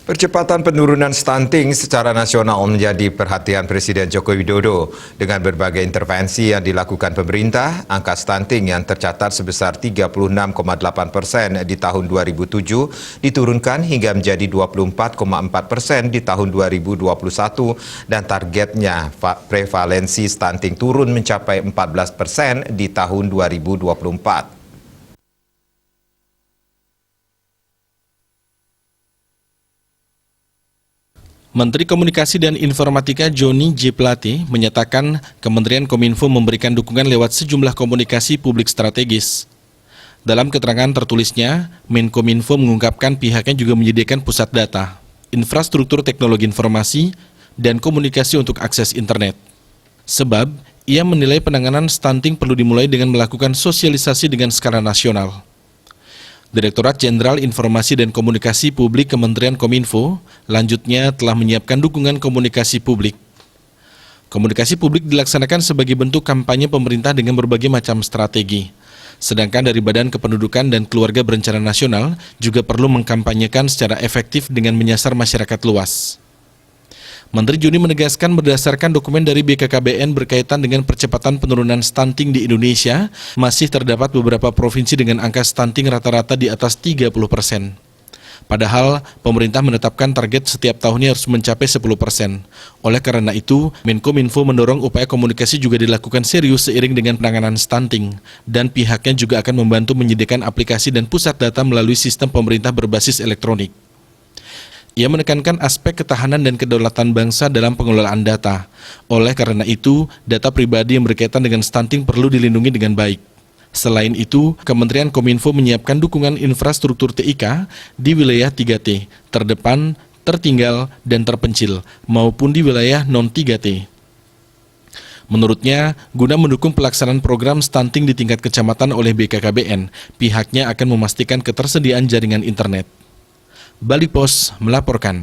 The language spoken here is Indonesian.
Percepatan penurunan stunting secara nasional menjadi perhatian Presiden Joko Widodo. Dengan berbagai intervensi yang dilakukan pemerintah, angka stunting yang tercatat sebesar 36,8% di tahun 2007 diturunkan hingga menjadi 24,4% di tahun 2021 dan targetnya prevalensi stunting turun mencapai 14% di tahun 2024. Menteri Komunikasi dan Informatika Johnny J. Plate menyatakan Kementerian Kominfo memberikan dukungan lewat sejumlah komunikasi publik strategis. Dalam keterangan tertulisnya, Menkominfo mengungkapkan pihaknya juga menyediakan pusat data, infrastruktur teknologi informasi, dan komunikasi untuk akses internet. Sebab, ia menilai penanganan stunting perlu dimulai dengan melakukan sosialisasi dengan skala nasional. Direktorat Jenderal Informasi dan Komunikasi Publik Kementerian Kominfo lanjutnya telah menyiapkan dukungan komunikasi publik. Komunikasi publik dilaksanakan sebagai bentuk kampanye pemerintah dengan berbagai macam strategi. Sedangkan dari Badan Kependudukan dan Keluarga Berencana Nasional juga perlu mengkampanyekan secara efektif dengan menyasar masyarakat luas. Menteri Johnny menegaskan berdasarkan dokumen dari BKKBN berkaitan dengan percepatan penurunan stunting di Indonesia, masih terdapat beberapa provinsi dengan angka stunting rata-rata di atas 30%. Padahal, pemerintah menetapkan target setiap tahunnya harus mencapai 10%. Oleh karena itu, Menkominfo mendorong upaya komunikasi juga dilakukan serius seiring dengan penanganan stunting, dan pihaknya juga akan membantu menyediakan aplikasi dan pusat data melalui sistem pemerintah berbasis elektronik. Ia menekankan aspek ketahanan dan kedaulatan bangsa dalam pengelolaan data. Oleh karena itu, data pribadi yang berkaitan dengan stunting perlu dilindungi dengan baik. Selain itu, Kementerian Kominfo menyiapkan dukungan infrastruktur TIK di wilayah 3T, terdepan, tertinggal, dan terpencil, maupun di wilayah non-3T. Menurutnya, guna mendukung pelaksanaan program stunting di tingkat kecamatan oleh BKKBN, pihaknya akan memastikan ketersediaan jaringan internet. Bali Pos melaporkan.